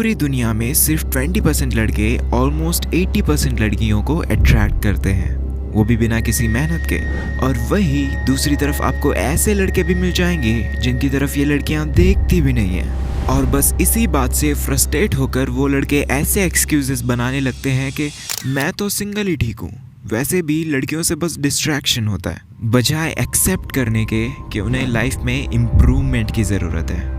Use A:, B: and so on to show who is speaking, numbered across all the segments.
A: पूरी दुनिया में सिर्फ 20% लड़के ऑलमोस्ट 80% लड़कियों को अट्रैक्ट करते हैं, वो भी बिना किसी मेहनत के। और वही दूसरी तरफ आपको ऐसे लड़के भी मिल जाएंगे जिनकी तरफ ये लड़कियां देखती भी नहीं है। और बस इसी बात से फ्रस्ट्रेट होकर वो लड़के ऐसे एक्सक्यूजेस बनाने लगते हैं कि मैं तो सिंगल ही ठीक हूँ, वैसे भी लड़कियों से बस डिस्ट्रैक्शन होता है, बजाय एक्सेप्ट करने के कि उन्हें लाइफ में इम्प्रूवमेंट की ज़रूरत है।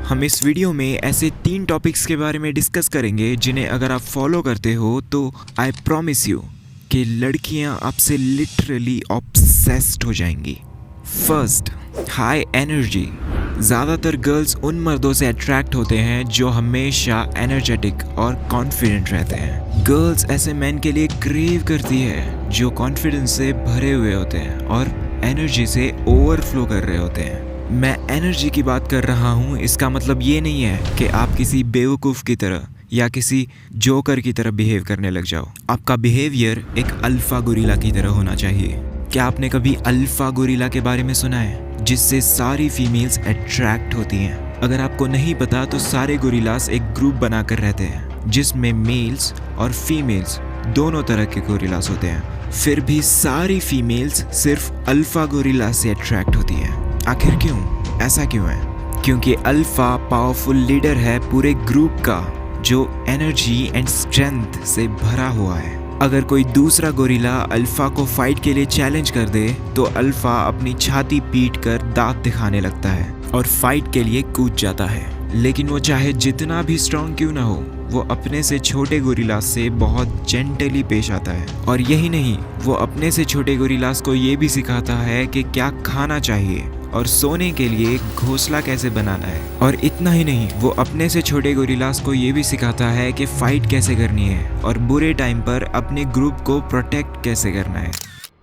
A: हम इस वीडियो में ऐसे 3 टॉपिक्स के बारे में डिस्कस करेंगे जिन्हें अगर आप फॉलो करते हो तो आई प्रॉमिस यू कि लड़कियां आपसे लिटरली ऑब्सेस्ड हो जाएंगी। First, high energy. ज़्यादातर गर्ल्स उन मर्दों से अट्रैक्ट होते हैं जो हमेशा एनर्जेटिक और कॉन्फिडेंट रहते हैं। गर्ल्स ऐसे मैन के लिए क्रेव करती है जो कॉन्फिडेंस से भरे हुए होते हैं और एनर्जी से ओवरफ्लो कर रहे होते हैं। मैं एनर्जी की बात कर रहा हूँ, इसका मतलब ये नहीं है कि आप किसी बेवकूफ़ की तरह या किसी जोकर की तरह बिहेव करने लग जाओ। आपका बिहेवियर एक अल्फा गोरिल्ला की तरह होना चाहिए। क्या आपने कभी अल्फा गोरिल्ला के बारे में सुना है, जिससे सारी फीमेल्स अट्रैक्ट होती हैं? अगर आपको नहीं पता तो सारे गोरिल्लास एक ग्रुप बनाकर रहते हैं जिसमें मेल्स और फीमेल्स दोनों तरह के गोरिल्लास होते हैं। फिर भी सारी फीमेल्स सिर्फ अल्फा गोरिल्ला से अट्रैक्ट होती हैं। आखिर क्यों? ऐसा क्यों है? क्योंकि अल्फा पावरफुल लीडर है पूरे ग्रुप का, जो एनर्जी एंड स्ट्रेंथ से भरा हुआ है। अगर कोई दूसरा गोरिल्ला अल्फा को फाइट के लिए चैलेंज कर दे तो अल्फा अपनी छाती पीट कर दांत दिखाने लगता है और फाइट के लिए कूद जाता है। लेकिन वो चाहे जितना भी स्ट्रांग क्यों ना हो, वो अपने से छोटे गोरिल्लास से बहुत जेंटली पेश आता है। और यही नहीं, वो अपने से छोटे गोरिल्लास को ये भी सिखाता है कि क्या खाना चाहिए और सोने के लिए घोंसला कैसे बनाना है। और इतना ही नहीं, वो अपने से छोटे गोरिल्लास को ये भी सिखाता है कि फाइट कैसे करनी है और बुरे टाइम पर अपने ग्रुप को प्रोटेक्ट कैसे करना है।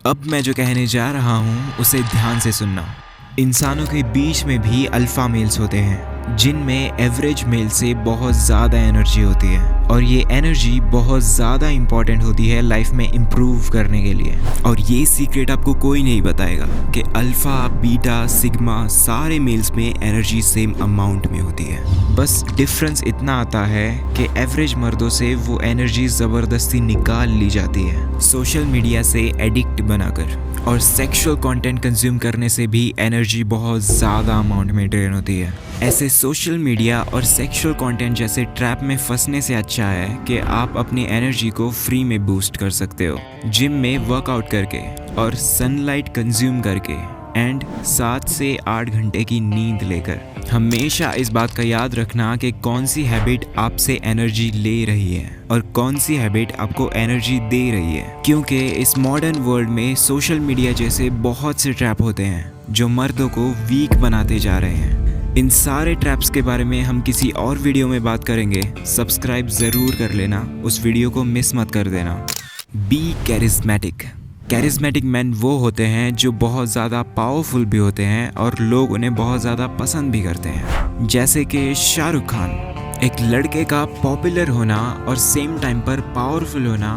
A: अब मैं जो कहने जा रहा हूँ उसे ध्यान से सुनना। इंसानों के बीच में भी अल्फा मेल्स होते हैं जिनमें एवरेज मेल से बहुत ज़्यादा एनर्जी होती है, और ये एनर्जी बहुत ज़्यादा इम्पॉर्टेंट होती है लाइफ में इम्प्रूव करने के लिए। और ये सीक्रेट आपको कोई नहीं बताएगा कि अल्फ़ा, बीटा, सिग्मा सारे मेल्स में एनर्जी सेम अमाउंट में होती है। बस डिफरेंस इतना आता है कि एवरेज मर्दों से वो एनर्जी ज़बरदस्ती निकाल ली जाती है, सोशल मीडिया से एडिक्ट बनाकर, और सेक्सुअल कंटेंट कंज्यूम करने से भी एनर्जी बहुत ज़्यादा अमाउंट में ड्रेन होती है। ऐसे सोशल मीडिया और सेक्सुअल कंटेंट जैसे ट्रैप में फंसने से अच्छा है कि आप अपनी एनर्जी को फ्री में बूस्ट कर सकते हो, जिम में वर्कआउट करके और सनलाइट कंज्यूम करके एंड 7 से 8 घंटे की नींद लेकर। हमेशा इस बात का याद रखना कि कौन सी हैबिट आपसे एनर्जी ले रही है और कौन सी हैबिट आपको एनर्जी दे रही है, क्योंकि इस मॉडर्न वर्ल्ड में सोशल मीडिया जैसे बहुत से ट्रैप होते हैं जो मर्दों को वीक बनाते जा रहे हैं। इन सारे ट्रैप्स के बारे में हम किसी और वीडियो में बात करेंगे। सब्सक्राइब ज़रूर कर लेना, उस वीडियो को मिस मत कर देना। B charismatic. कैरिज्मेटिक मैन वो होते हैं जो बहुत ज़्यादा पावरफुल भी होते हैं और लोग उन्हें बहुत ज़्यादा पसंद भी करते हैं, जैसे कि शाहरुख खान। एक लड़के का पॉपुलर होना और सेम टाइम पर पावरफुल होना,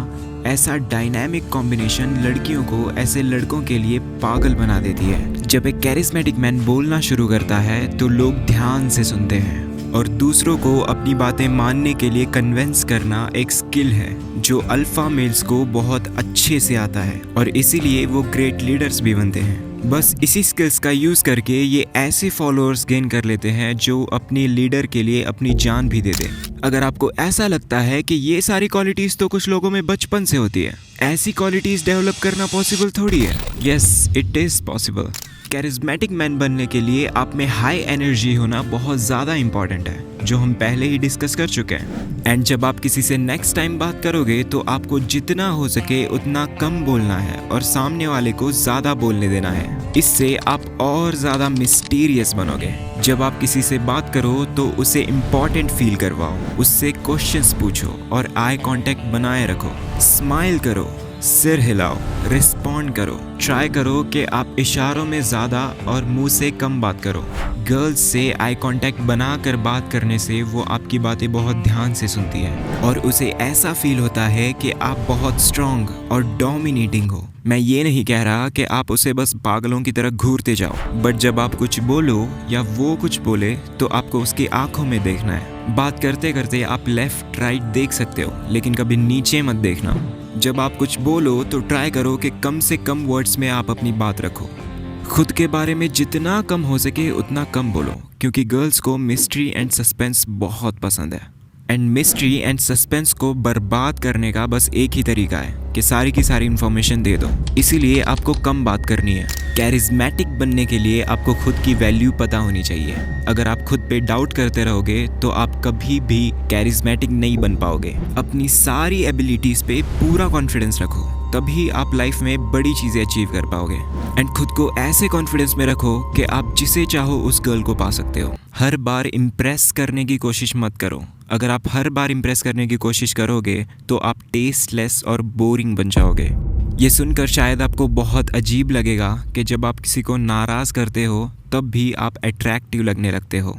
A: ऐसा डायनामिक कॉम्बिनेशन लड़कियों को ऐसे लड़कों के लिए पागल बना देती है। जब एक कैरिज्मेटिक मैन बोलना शुरू करता है तो लोग ध्यान से सुनते हैं, और दूसरों को अपनी बातें मानने के लिए कन्विंस करना एक स्किल है जो अल्फा मेल्स को बहुत अच्छे से आता है, और इसीलिए वो ग्रेट लीडर्स भी बनते हैं। बस इसी स्किल्स का यूज़ करके ये ऐसे फॉलोअर्स गेन कर लेते हैं जो अपने लीडर के लिए अपनी जान भी दे दे। अगर आपको ऐसा लगता है कि ये सारी क्वालिटीज़ तो कुछ लोगों में बचपन से होती है, ऐसी क्वालिटीज़ डेवलप करना पॉसिबल थोड़ी है। Yes, it is possible. Charismatic man बनने के लिए आप में हाई एनर्जी होना बहुत ज़्यादा इंपॉर्टेंट है, जो हम पहले ही डिस्कस कर चुके हैं। एंड जब आप किसी से नेक्स्ट टाइम बात करोगे तो आपको जितना हो सके उतना कम बोलना है और सामने वाले को ज़्यादा बोलने देना है। इससे आप और ज़्यादा मिस्टीरियस बनोगे। जब आप किसी से बात करो तो उसे इम्पॉर्टेंट फील करवाओ, उससे क्वेश्चंस पूछो और आई कांटेक्ट बनाए रखो। स्माइल करो, सिर हिलाओ, रिस्पॉन्ड करो, ट्राई करो कि आप इशारों में ज़्यादा और मुंह से कम बात करो। गर्ल्स से आई कांटेक्ट बनाकर बात करने से वो आपकी बातें बहुत ध्यान से सुनती है और उसे ऐसा फील होता है कि आप बहुत स्ट्रॉन्ग और डोमिनेटिंग हो। मैं ये नहीं कह रहा कि आप उसे बस पागलों की तरह घूरते जाओ, बट जब आप कुछ बोलो या वो कुछ बोले तो आपको उसकी आंखों में देखना है। बात करते करते आप लेफ्ट राइट देख सकते हो, लेकिन कभी नीचे मत देखना। जब आप कुछ बोलो तो ट्राई करो कि कम से कम वर्ड्स में आप अपनी बात रखो। खुद के बारे में जितना कम हो सके उतना कम बोलो, क्योंकि गर्ल्स को मिस्ट्री एंड सस्पेंस बहुत पसंद है। एंड मिस्ट्री एंड सस्पेंस को बर्बाद करने का बस एक ही तरीका है कि सारी की सारी इन्फॉर्मेशन दे दो। इसीलिए आपको कम बात करनी है। कैरिज्मेटिक बनने के लिए आपको खुद की वैल्यू पता होनी चाहिए। अगर आप खुद पे डाउट करते रहोगे तो आप कभी भी कैरिज्मेटिक नहीं बन पाओगे। अपनी सारी एबिलिटीज पे पूरा कॉन्फिडेंस रखो, तभी आप लाइफ में बड़ी चीज़ें अचीव कर पाओगे। एंड खुद को ऐसे कॉन्फिडेंस में रखो कि आप जिसे चाहो उस गर्ल को पा सकते हो। हर बार इम्प्रेस करने की कोशिश मत करो। अगर आप हर बार इम्प्रेस करने की कोशिश करोगे तो आप टेस्टलेस और बोरिंग बन जाओगे। ये सुनकर शायद आपको बहुत अजीब लगेगा कि जब आप किसी को नाराज़ करते हो तब भी आप अट्रैक्टिव लगने लगते हो।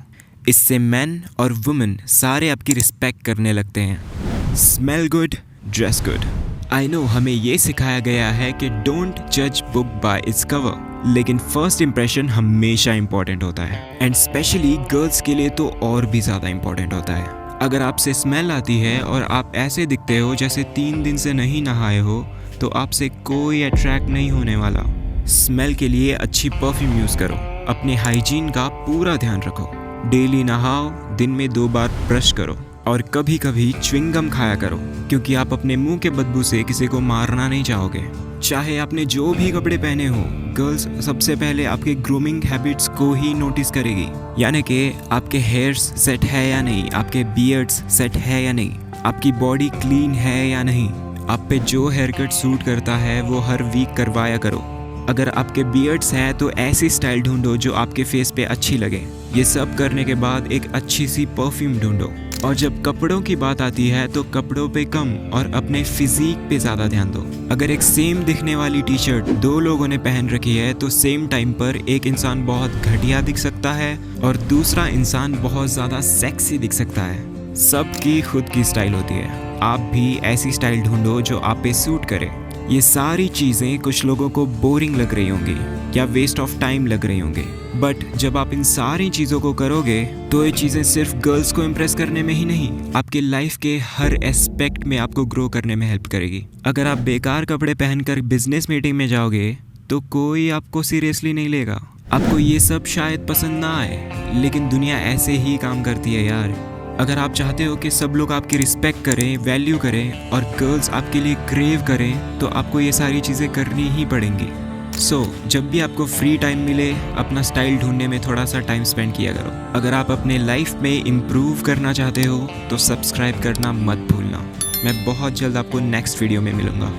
A: इससे मैन और वुमेन सारे आपकी रिस्पेक्ट करने लगते हैं। Smell good, dress good. I know हमें ये सिखाया गया है कि डोंट जज बुक बाय इट्स कवर, लेकिन फर्स्ट इंप्रेशन हमेशा इंपॉर्टेंट होता है। एंड स्पेशली गर्ल्स के लिए तो और भी ज़्यादा इंपॉर्टेंट होता है। अगर आपसे स्मेल आती है और आप ऐसे दिखते हो जैसे 3 दिन से नहीं नहाए हो तो आपसे कोई अट्रैक्ट नहीं होने वाला। स्मेल के लिए अच्छी परफ्यूम यूज़ करो। अपने हाइजीन का पूरा ध्यान रखो। डेली नहाओ, दिन में 2 बार ब्रश करो और कभी कभी च्युइंगम खाया करो, क्योंकि आप अपने मुंह के बदबू से किसी को मारना नहीं चाहोगे। चाहे आपने जो भी कपड़े पहने हो, गर्ल्स सबसे पहले आपके ग्रूमिंग हैबिट्स को ही नोटिस करेगी। यानी कि आपके हेयर्स सेट है या नहीं, आपके बियर्ड्स सेट है या नहीं, आपकी बॉडी क्लीन है या नहीं। आप पे जो हेयर कट सूट करता है वो हर वीक करवाया करो। अगर आपके बियर्ड्स हैं तो ऐसी स्टाइल ढूंढो जो आपके फेस पे अच्छी लगे। ये सब करने के बाद एक अच्छी सी परफ्यूम ढूंढो। और जब कपड़ों की बात आती है तो कपड़ों पे कम और अपने फिजिक पे ज़्यादा ध्यान दो। अगर एक सेम दिखने वाली टी शर्ट 2 लोगों ने पहन रखी है तो सेम टाइम पर एक इंसान बहुत घटिया दिख सकता है और दूसरा इंसान बहुत ज़्यादा सेक्सी दिख सकता है। सबकी खुद की स्टाइल होती है। आप भी ऐसी स्टाइल ढूंढो जो आप पे सूट करे। ये सारी चीज़ें कुछ लोगों को बोरिंग लग रही होंगी या वेस्ट ऑफ टाइम लग रही होंगी, बट जब आप इन सारी चीज़ों को करोगे तो ये चीज़ें सिर्फ गर्ल्स को इम्प्रेस करने में ही नहीं, आपके लाइफ के हर एस्पेक्ट में आपको ग्रो करने में हेल्प करेगी। अगर आप बेकार कपड़े पहनकर बिजनेस मीटिंग में जाओगे तो कोई आपको सीरियसली नहीं लेगा। आपको ये सब शायद पसंद ना आए, लेकिन दुनिया ऐसे ही काम करती है यार। अगर आप चाहते हो कि सब लोग आपकी रिस्पेक्ट करें, वैल्यू करें और गर्ल्स आपके लिए क्रेव करें, तो आपको ये सारी चीज़ें करनी ही पड़ेंगी। जब भी आपको फ्री टाइम मिले, अपना स्टाइल ढूंढने में थोड़ा सा टाइम स्पेंड किया करो। अगर आप अपने लाइफ में इम्प्रूव करना चाहते हो तो सब्सक्राइब करना मत भूलना। मैं बहुत जल्द आपको नेक्स्ट वीडियो में मिलूँगा।